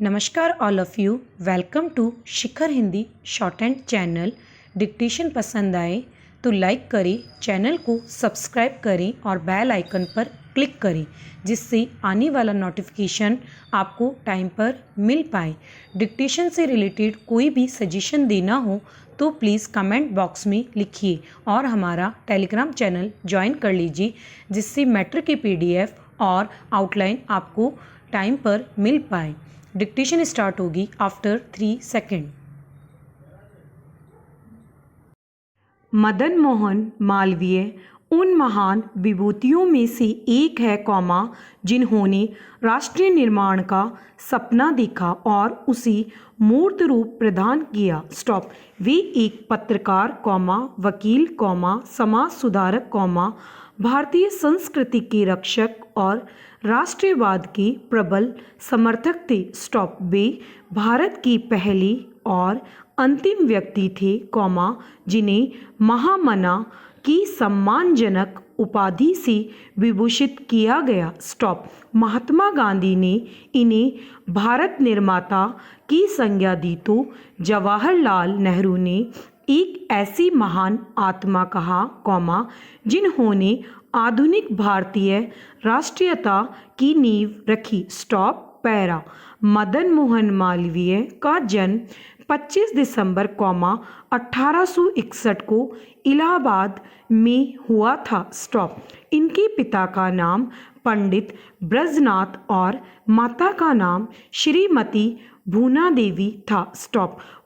नमस्कार all of you. Welcome to Shikhar Hindi short and channel. Dictation पसंद आए तो लाइक करें, चैनल को सब्सक्राइब करें और बेल आइकन पर क्लिक करें जिससे आने वाला नोटिफिकेशन आपको टाइम पर मिल पाए। डिक्टेशन से रिलेटेड कोई भी सजेशन देना हो तो प्लीज़ कमेंट बॉक्स में लिखिए और हमारा टेलीग्राम चैनल ज्वाइन कर लीजिए जिससे मैटर के PDF और आउटलाइन आपको टाइम पर मिल पाए। डिक्टेशन स्टार्ट होगी आफ्टर 3 सेकेंड। मदन मोहन मालवीय उन महान विभूतियों में से एक है जिन्होंने राष्ट्रीय निर्माण का सपना देखा और उसे मूर्त रूप प्रदान किया। वे एक पत्रकार वकील समाज सुधारक भारतीय संस्कृति के रक्षक और राष्ट्रवाद के प्रबल समर्थक थे। वे भारत की पहली और अंतिम व्यक्ति थे जिन्हें महामना की सम्मानजनक उपाधि से विभूषित किया गया। महात्मा गांधी ने इन्हें भारत निर्माता की संज्ञा दी तो जवाहरलाल नेहरू ने एक ऐसी महान आत्मा कहा जिन्होंने आधुनिक भारतीय राष्ट्रीयता की नींव रखी। पैरा मदन मोहन मालवीय का जन्म 25 दिसंबर 1861 को इलाहाबाद में हुआ था। इनके पिता का नाम पंडित ब्रजनाथ और माता का नाम श्रीमती भूना देवी था।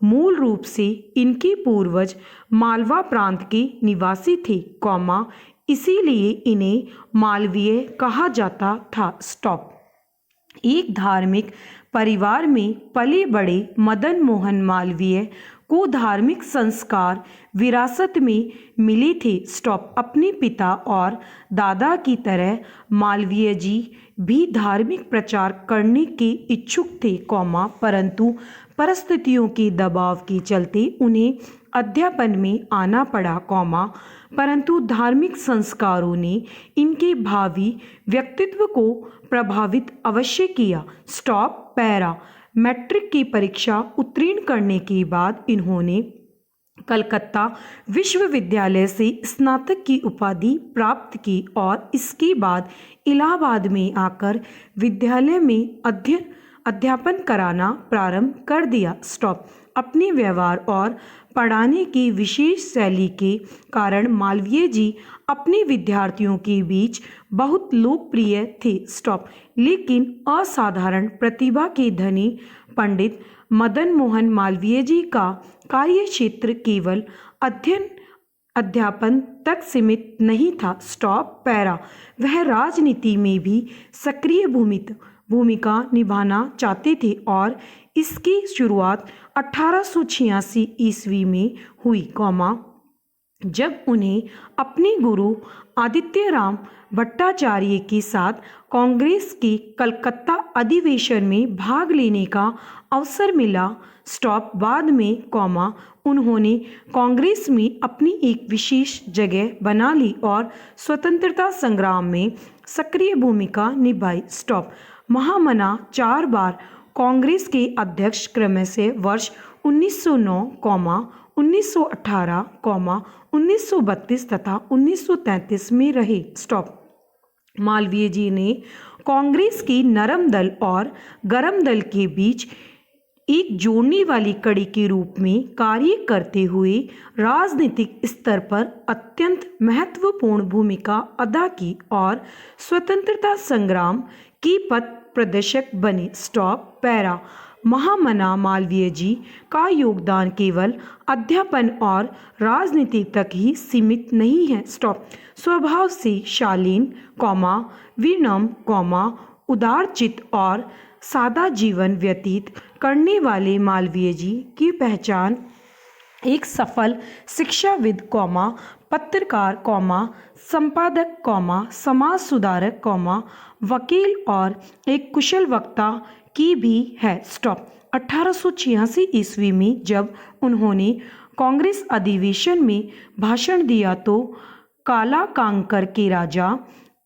मूल रूप से इनके पूर्वज मालवा प्रांत के निवासी थे इसीलिए इन्हें मालवीय कहा जाता था। एक धार्मिक परिवार में पले बड़े मदन मोहन मालवीय को धार्मिक संस्कार विरासत में मिले थे। अपने पिता और दादा की तरह मालवीय जी भी धार्मिक प्रचार करने के इच्छुक थे परंतु परिस्थितियों के दबाव के चलते उन्हें अध्यापन में आना पड़ा परंतु धार्मिक संस्कारों ने इनके भावी व्यक्तित्व को प्रभावित अवश्य किया। पैरा मैट्रिक की परीक्षा उत्तीर्ण करने के बाद इन्होंने कलकत्ता विश्वविद्यालय से स्नातक की उपाधि प्राप्त की और इसके बाद इलाहाबाद में आकर विद्यालय में अध्यापन कराना प्रारंभ कर दिया। अपने व्यवहार और पढ़ाने की विशेष शैली के कारण मालवीय जी अपने विद्यार्थियों के बीच बहुत लोकप्रिय थे। लेकिन असाधारण प्रतिभा के धनी पंडित मदन मोहन मालवीय जी का कार्यक्षेत्र केवल अध्यापन तक सीमित नहीं था। पैरा वह राजनीति में भी सक्रिय भूमिका निभाना चाहते थे और इसकी शुरुआत 1886 ईस्वी में हुई जब उन्हें अपने गुरु आदित्यराम भट्टाचार्य के साथ कांग्रेस के कलकत्ता अधिवेशन में भाग लेने का अवसर मिला। बाद में उन्होंने कांग्रेस में अपनी एक विशेष जगह बना ली और स्वतंत्रता संग्राम में सक्रिय भूमिका निभाई। महामना 4 बार कांग्रेस के अध्यक्ष क्रमशः वर्ष 1909, 1918, 1932 तथा 1933 में रहे। मालवीय जी ने कांग्रेस की नरम दल और गरम दल के बीच एक जोड़ने वाली कड़ी के रूप में कार्य करते हुए राजनीतिक स्तर पर अत्यंत महत्वपूर्ण भूमिका अदा की और स्वतंत्रता संग्राम की पथ प्रदर्शक बने। पैरा महामना मालवीय जी का योगदान केवल अध्यापन और राजनीति तक ही सीमित नहीं है। स्वभाव से शालीन विनम्र उदारचित और सादा जीवन व्यतीत करने वाले मालवीय जी की पहचान एक सफल शिक्षाविद पत्रकार संपादक समाज सुधारक वकील और एक कुशल वक्ता की भी है। 1886 ईस्वी में जब उन्होंने कांग्रेस अधिवेशन में भाषण दिया तो काला कांकर के राजा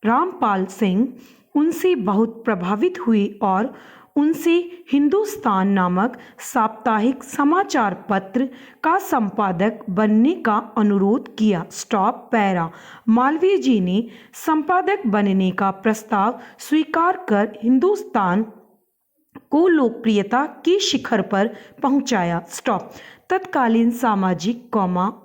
रामपाल सिंह उनसे बहुत प्रभावित हुए और उनसे हिंदुस्तान नामक साप्ताहिक समाचार पत्र का संपादक बनने का अनुरोध किया। Stop para. मालवीय जी ने संपादक बनने का प्रस्ताव स्वीकार कर हिंदुस्तान को लोकप्रियता के शिखर पर पहुंचाया। स्टॉप। तत्कालीन सामाजिक,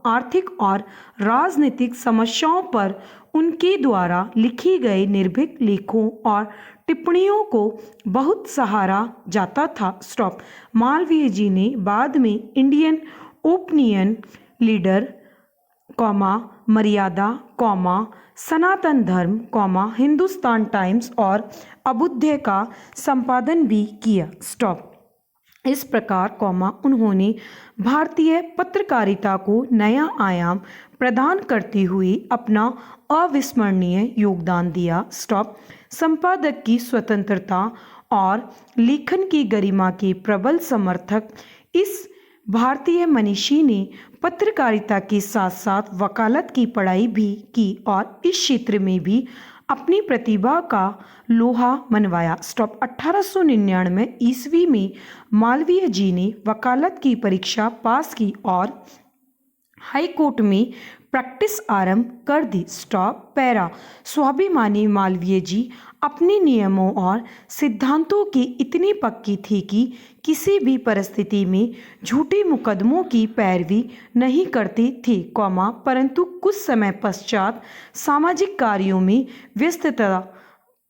आर्थिक और राजनीतिक समस्याओं पर उनके द्वारा लिखी गई निर्भीक लेखों और टिप्पणियों को बहुत सराहा जाता था। स्टॉप। मालवीय जी ने बाद में इंडियन ओपिनियन लीडर, मर्यादा, सनातन धर्म, हिंदुस्तान टाइम्स और अभ्युदय का संपादन भी किया। स्टॉप। इस प्रकार, उन्होंने भारतीय पत्रकारिता को नया आयाम प्रदान करते हुए अपना अविस्मरणीय योगदान दिया। स्टॉप। संपादक की स्वतंत्रता और लेखन की गरिमा के प्रबल समर्थक इस भारतीय मनीषी ने पत्रकारिता के साथ साथ वकालत की पढ़ाई भी की और इस क्षेत्र में भी अपनी प्रतिभा का लोहा मनवाया। स्टॉप। 1899 ईस्वी में मालवीय जी ने वकालत की परीक्षा पास की और हाई कोर्ट में प्रैक्टिस आरंभ कर दी। Stop para. स्वाभिमानी मालवीय जी अपने नियमों और सिद्धांतों के इतने पक्की थी कि किसी भी परिस्थिति में झूठे मुकदमों की पैरवी नहीं करती थी, परंतु कुछ समय पश्चात सामाजिक कार्यों में व्यस्तता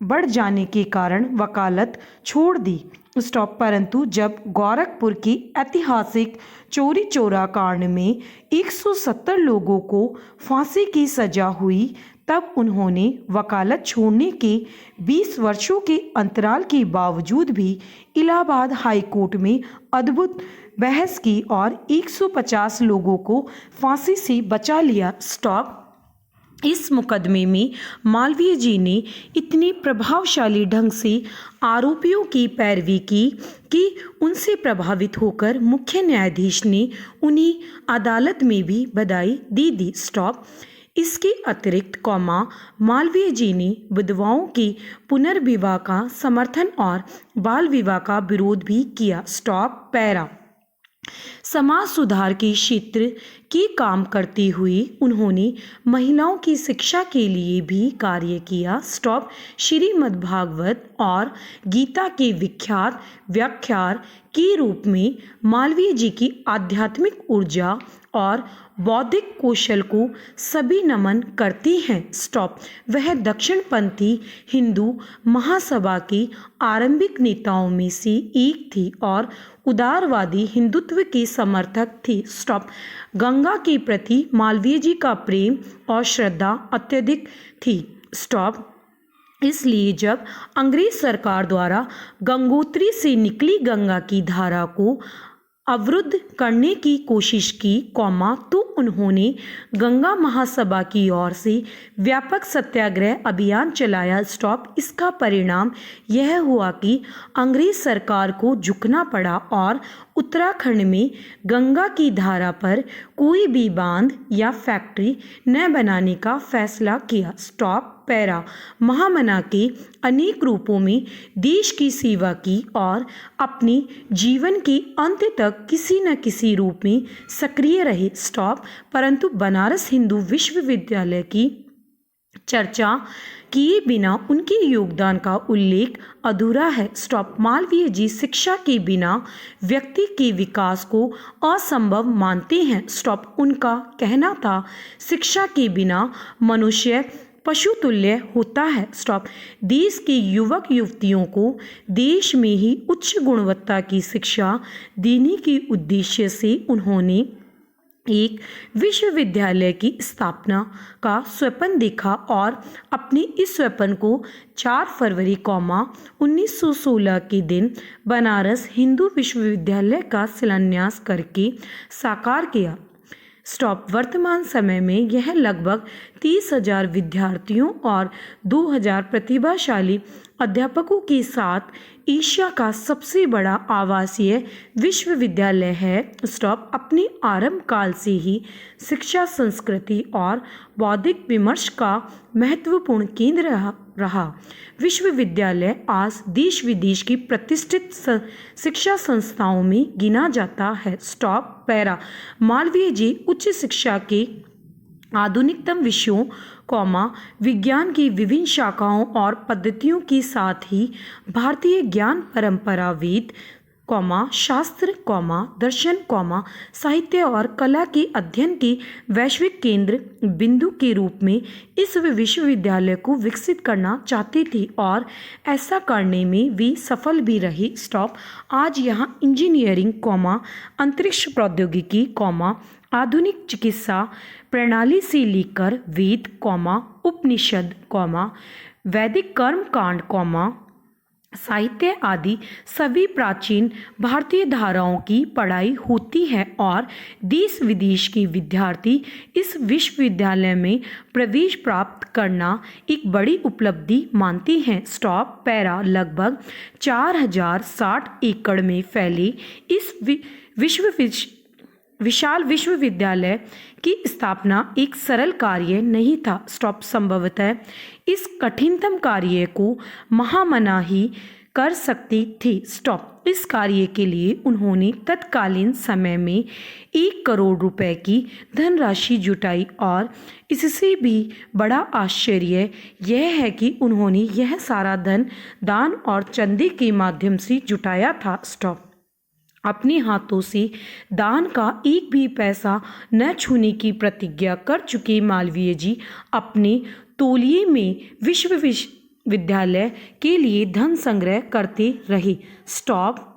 बढ़ जाने के कारण वकालत छोड़ दी। स्टॉप। परंतु जब गोरखपुर के ऐतिहासिक चौरी चौरा कांड में 170 लोगों को फांसी की सजा हुई, तब उन्होंने वकालत छोड़ने के 20 वर्षों के अंतराल के बावजूद भी इलाहाबाद हाई कोर्ट में अद्भुत बहस की और 150 लोगों को फांसी से बचा लिया। स्टॉप। इस मुकदमे में मालवीय जी ने इतनी प्रभावशाली ढंग से आरोपियों की पैरवी की कि उनसे प्रभावित होकर मुख्य न्यायाधीश ने उन्हें अदालत में भी बधाई दी। स्टॉप। इसके अतिरिक्त, मालवीय जी ने विधवाओं के पुनर्विवाह का समर्थन और बाल विवाह का विरोध भी किया। Stop para. समाज सुधार के क्षेत्र के काम करते हुए उन्होंने महिलाओं की शिक्षा के लिए भी कार्य किया। स्टॉप। श्रीमद्भागवत और गीता के विख्यात व्याख्यार के रूप में मालवीय जी की आध्यात्मिक ऊर्जा और बौद्धिक कौशल को सभी नमन करती हैं। स्टॉप। वह दक्षिणपंथी हिंदू महासभा के आरंभिक नेताओं में से एक थी और उदारवादी हिंदुत्व के समर्थक थी। स्टॉप। गंगा के प्रति मालवीय जी का प्रेम और श्रद्धा अत्यधिक थी। स्टॉप। इसलिए जब अंग्रेज सरकार द्वारा गंगोत्री से निकली गंगा की धारा को अवरुद्ध करने की कोशिश की, तो उन्होंने गंगा महासभा की ओर से व्यापक सत्याग्रह अभियान चलाया। स्टॉप। इसका परिणाम यह हुआ कि अंग्रेज सरकार को झुकना पड़ा और उत्तराखंड में गंगा की धारा पर कोई भी बांध या फैक्ट्री न बनाने का फैसला किया। Stop para. महामना के अनेक रूपों में देश की सेवा की और अपने जीवन के अंत तक किसी न किसी रूप में सक्रिय रहे। स्टॉप। परंतु बनारस हिंदू विश्वविद्यालय की चर्चा किए बिना उनके योगदान का उल्लेख अधूरा है। स्टॉप। मालवीय जी शिक्षा के बिना व्यक्ति के विकास को असंभव मानते हैं। स्टॉप। उनका कहना था, शिक्षा के बिना मनुष्य पशु तुल्य होता है। स्टॉप। देश के युवक युवतियों को देश में ही उच्च गुणवत्ता की शिक्षा देने के उद्देश्य से उन्होंने एक विश्वविद्यालय की स्थापना का स्वप्न देखा और अपने इस स्वप्न को 4 फरवरी 1916 के दिन बनारस हिंदू विश्वविद्यालय का शिलान्यास करके साकार किया। स्टॉप। वर्तमान समय में यह लगभग 30,000 विद्यार्थियों और 2,000 प्रतिभाशाली अध्यापकों के साथ एशिया का सबसे बड़ा आवासीय विश्वविद्यालय है। स्टॉप। अपने आरंभ काल से ही शिक्षा, संस्कृति और बौद्धिक विमर्श का महत्वपूर्ण केंद्र रहा। विश्वविद्यालय आज देश विदेश की प्रतिष्ठित शिक्षा संस्थाओं में गिना जाता है। स्टॉप। पैरा। मालवीय जी उच्च शिक्षा के आधुनिकतम विषयों, विज्ञान की विभिन्न शाखाओं और पद्धतियों के साथ ही भारतीय ज्ञान परंपरा, वेद, शास्त्र, दर्शन, साहित्य और कला के अध्ययन के वैश्विक केंद्र बिंदु के रूप में इस विश्वविद्यालय को विकसित करना चाहते थे और ऐसा करने में वे सफल भी रहे। स्टॉप। आज यहाँ इंजीनियरिंग, अंतरिक्ष प्रौद्योगिकी, आधुनिक चिकित्सा प्रणाली से लेकर वेद, उपनिषद, वैदिक कर्मकांड, साहित्य आदि सभी प्राचीन भारतीय धाराओं की पढ़ाई होती है और देश विदेश के विद्यार्थी इस विश्वविद्यालय में प्रवेश प्राप्त करना एक बड़ी उपलब्धि मानते हैं। स्टॉप। पैरा। लगभग 4060 एकड़ में फैले इस विशाल विश्वविद्यालय की स्थापना एक सरल कार्य नहीं था। स्टॉप। संभवतः इस कठिनतम कार्य को महामना ही कर सकती थी। स्टॉप। इस कार्य के लिए उन्होंने तत्कालीन समय में 1 करोड़ रुपए की धनराशि जुटाई और इससे भी बड़ा आश्चर्य यह है कि उन्होंने यह सारा धन दान और चंदे के माध्यम से जुटाया था। स्टॉप। अपने हाथों से दान का एक भी पैसा न छूने की प्रतिज्ञा कर चुके मालवीय जी अपने तौलिए में विश्वविद्यालय के लिए धन संग्रह करते रहे। स्टॉप।